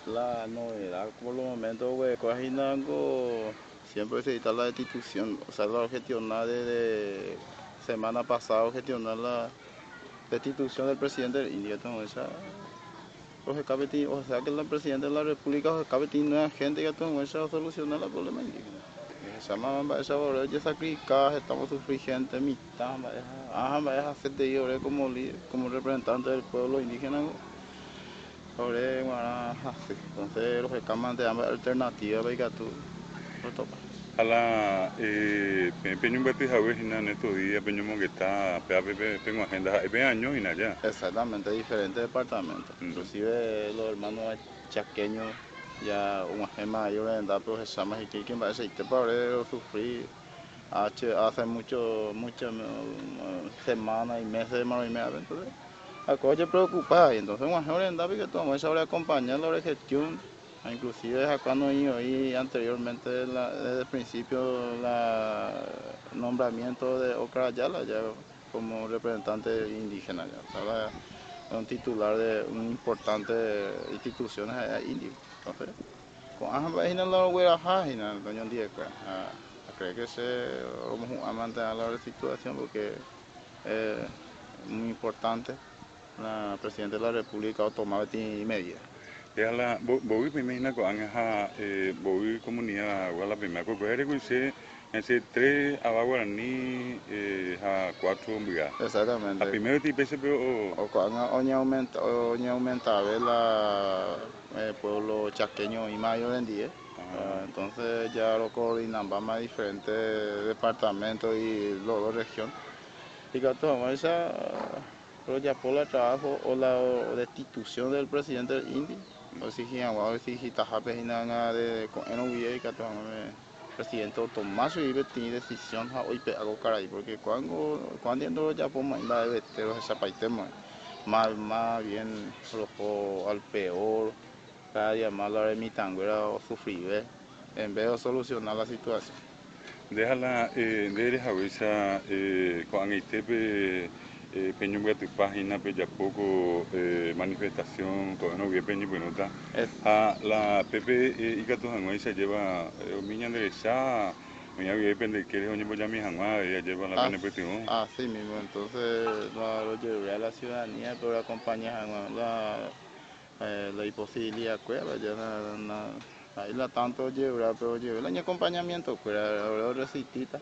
La novedad por los momentos, güey, Coajinango siempre se está la destitución, o sea, la gestionar desde semana pasada, gestionar la destitución del presidente del India, entonces, o sea, que el presidente de la República, los nueva gente que entonces solucionar el problema indígena. Se llama esa hora ya sacrificada, estamos sufriendo mitad, va a hacer de ellos como representante del pueblo indígena. Ahora, entonces los que caman de ambas alternativas, venga tú, no topa. A la peño bati jawe hina neto día peño mongueta tengo agenda hay años y ya. Exactamente, diferentes departamentos. Inclusive los hermanos chaqueños ya una gema mayor de edad, pero se llama y que va a ser para sufrir hace muchas semanas y meses más y media, entonces acoge preocupada y entonces una gema de edad que tomamos esa hora acompañar la gestión. Inclusive acá no oí anteriormente desde el principio el nombramiento de Ocrayala ya como representante indígena ya, un titular de una importante institución india. Entonces, con ambas en la huella en el doño Diego, creo que se vamos a mantener la situación porque es muy importante la presidenta de la República ha tomado medidas. Ya la voy primero con anja voy comunidad la primera con que ese tres abaguaraní a cuatro brigadas. Exactamente. A primero tipo ese pero o aumenta el pueblo chaqueño y mayor en día. Entonces ya lo coordinan más diferentes departamentos y dos regiones. Y que tomamos esa ya por el trabajo o la destitución del presidente del INDI. O si de y que tomamos presidente Tomás y tiene decisión hoy hago caray porque cuando ya ponemos la de veteros esa paitema más bien rojo al peor cada día más la de mi tanguera o sufrir en vez de solucionar la situación. Déjala de Javisa con Aitepe peño tu página pe ya poco manifestación todo no bien peño penota a la PP y que tu hanguay se lleva miña derecha miña depende que eres oño ya mi hanguay ella lleva la PNP así mismo entonces lo llevé a la ciudadanía pero acompaña la imposibilidad cueva ya ahí la tanto lleva pero llevé el acompañamiento cueva recitita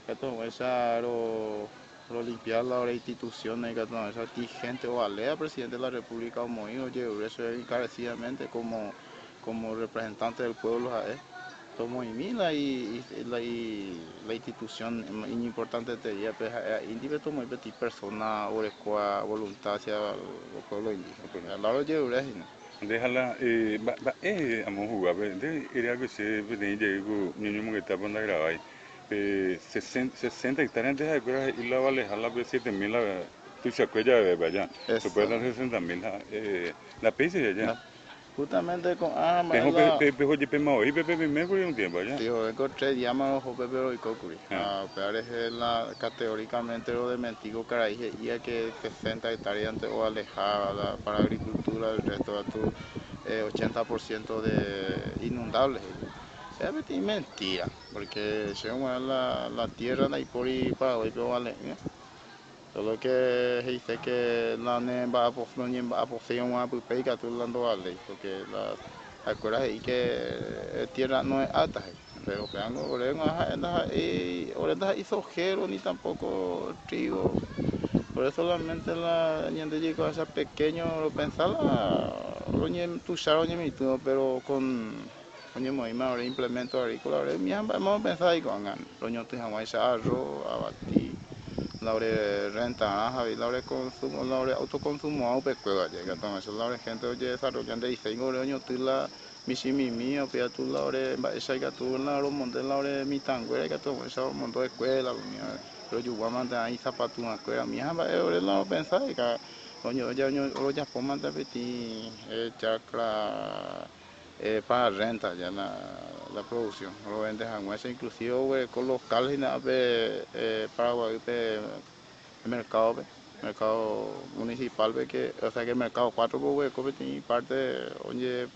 que todo esa lo limpiar la institución que todo esa gente o alea presidente de la República como hijo llevé eso encarecidamente como representante del pueblo como Imila y la institución importante de ella pues individuo muy petit persona o voluntad hacia los pueblos indígenas al lado de Euregia. Déjala amo jugar de era que se venía llegó niño que está por la grabar 60 hectáreas de agua y la vale a la 7.000 tu chacuella de vaya supera las 60.000 la pese allá justamente con pejo de pema y pepe me fue un tiempo allá tío vengo 3 días más ojo pepe y cocuri pero es categóricamente lo de mentigo caray y que 60 hectáreas o alejada para agricultura el resto de tu 80% de inundables. Es mentira, porque según la tierra de Ipori para hoy vale. Solo que se dice que la va a poseer una pupeica tú dando vale, porque acuerdas ahí que tierra no es alta, pero que orejas hizo gero ni tampoco trigo. Por eso solamente la gente llegó a ser pequeño, lo pensaba, pero con ahora implementos agrícolas, vamos a pensar ahí con los te jamás arroz, abatir, la renta, la consumo, la autoconsumo, a pecuega llega, entonces la gente oye desarrollando diseño, la mí, o pia tu la esa que tu la monte la mi tanguera que todo eso montón de escuela, pero yo voy a mantener ahí zapatos una escuela, mi hija va a no pensar que coño ya por mantener petit chacra para renta ya la producción, lo venden a inclusive con locales para el mercado. mercado municipal que o sea que el mercado 4 pues tiene parte oye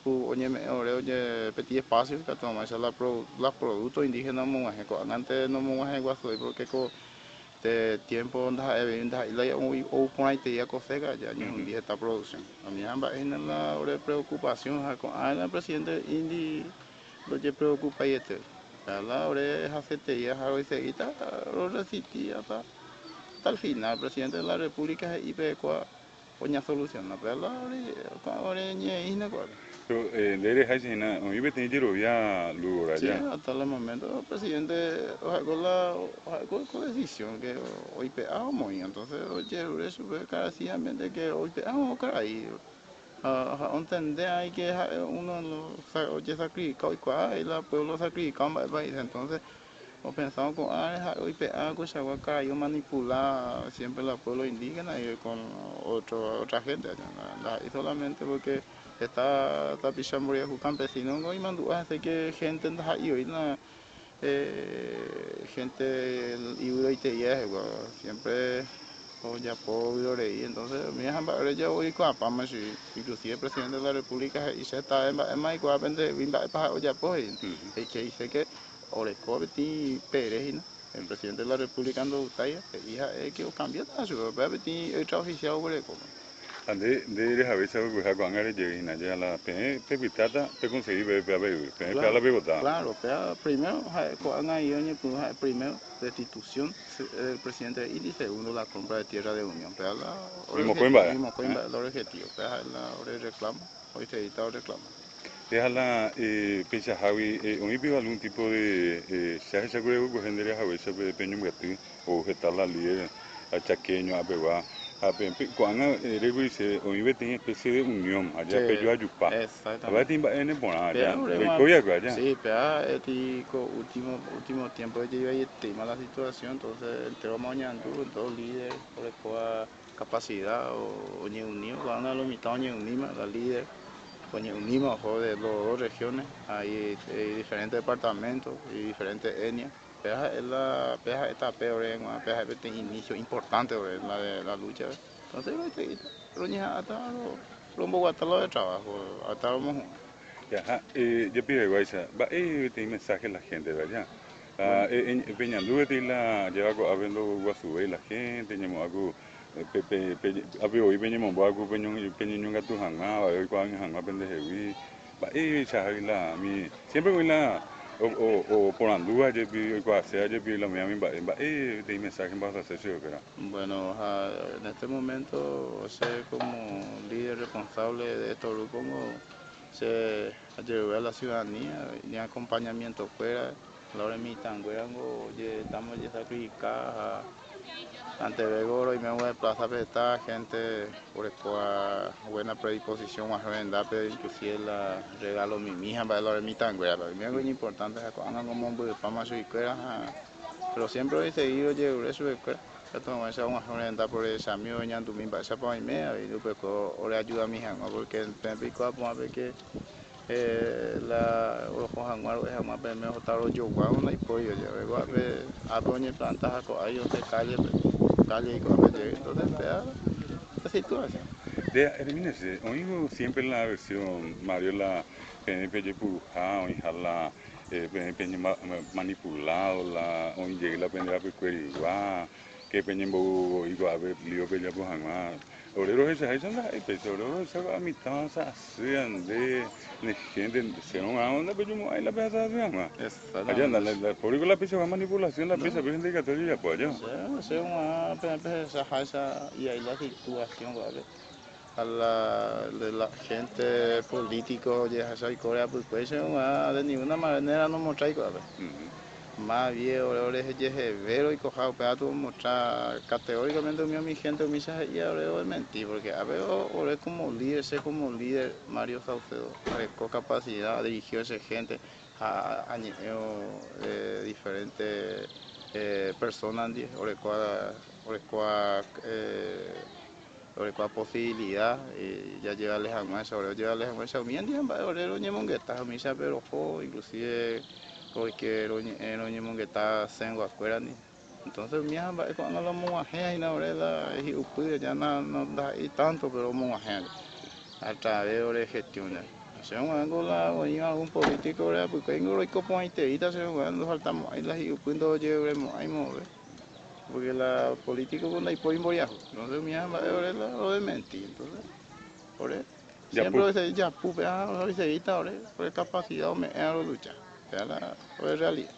me oye petit espacio que toma esa la productos indígenas mongaje antes no mongaje guasoy porque de tiempo onda eventa la o con ahí te ya cofega ya ni un día esta producción a mí ambas en la preocupación con el presidente indi lo que preocupa y este la hora hace te ya algo y seguita lo resistía hasta el final, el presidente de la República y pecua poña solución, ¿no? Pero ahora ni no cuál. Pero de ahí se na, hoy vete ni ya lugar Sí, allá. hasta el momento el presidente con decisión que hoy pegamos y entonces oye eso carecidamente que hoy pegamos caray. Entender hay que uno oye sacrificado y cuál y la pueblo sacrificado en el país entonces o pensamos con hoy con Chahuaca yo manipular siempre el pueblo indígena y con otra gente y solamente porque está pichando ya campesino no y mandó hace que gente anda y hoy gente y te siempre o ya puedo y entonces mi hija ya voy con apama inclusive el presidente de la república y se está en más igual vende vinda para ya pues y que dice que Oreco ti Pérez el presidente de la república ando utaya hija que cambia su bebé ti otra oficial Oreco De a veces algo que con área de allá la pe pitata pe conseguir pe la claro bebota. claro pero primero con ahí primero destitución del presidente y segundo la compra de tierra de unión pero la Mismo coimba el objetivo pero la hora de reclamo hoy se edita el reclamo deja la pensa Javi hoy veo algún tipo de se seguro que gente a veces pe peño gatu o que la líder a chaqueño a beba a pe cuando dice hoy ve tiene especie de unión allá pe yo ayupa a ver exactamente timba en bona allá pero de coya allá sí pero último tiempo yo ahí estima la situación entonces entero mañana todo líder por la capacidad o ni unido cuando lo mitad ni unima la líder unimos de las dos regiones, hay diferentes departamentos y diferentes etnias. Peja es la peja está peor en una peja de inicio importante en la de la lucha. Entonces lo ya hasta lo hasta lo de trabajo, hasta lo mejor. ya yo pido guaysa va tiene mensaje la gente verdad Bueno, en Peñalúa la lleva habiendo guasube la gente ñamo algo abi hoy venimos algo peñón gato hanga hoy cuando hanga pendejewi va la mi siempre voy la o por andúa yo pido sea yo pido la mía mi va de mensaje vas a hacer eso pero bueno, en este momento sé como líder responsable de estos grupos se ayudó a la ciudadanía y acompañamiento fuera la hora de mi tanguerango estamos ya sacrificados ante Begoro y me voy a plaza esta gente por esta buena predisposición a revendar pero inclusive la regalo mi hija para la hora de mi tanguera para mí es muy importante cuando como un fama su pero siempre he seguido llevar eso de escuela entonces vamos a revendar por ese amigo ya tu misma esa para mí y después ahora ayuda a mi hija porque en pico a ver que la ojo hanguar es más mejor estar yo cuando hay pollo ya veo a ver plantas a ellos se calle y cuando llegue entonces vea la situación de elimínese oigo siempre la versión Mario la PNP puja o la PNP manipulado la o llegue la PNP pecueria que peñembo igual a ver lío pella puja Orero esa la orero esa a mitad sean de gente se no a onda pero yo ahí la pesa se llama allá exactamente la por la pesa va manipulación la pesa gente que todo ya pues yo se una esa y ahí la situación ¿vale? De la gente político ya esa Corea pues de ninguna manera no mostrar ¿vale? Más bien ahora es vero y cojado pedazo mostrar categóricamente mi gente mi y ahora es mentir porque a ver ahora como líder sé como líder Mario Saucedo con capacidad dirigió a esa gente a diferentes personas ahora posibilidad ya llevarles a más ahora llevarles a más bien ahora lo llevan que está misa pero inclusive porque no llevan que está haciendo afuera ni Entonces, mía, cuando la monajea y la verdad, ya no da ahí tanto, pero monajea a través de gestiones. Se van con la algún político, porque tengo los copos ahí te se van faltamos ahí las y cuando llevemos ahí mover. Porque la política con la hipoimboria, no se me llama lo de mentir, entonces, por eso. Siempre se ya pupe, ahora se evita, ahora, por capacidad me lucha, ya la realidad.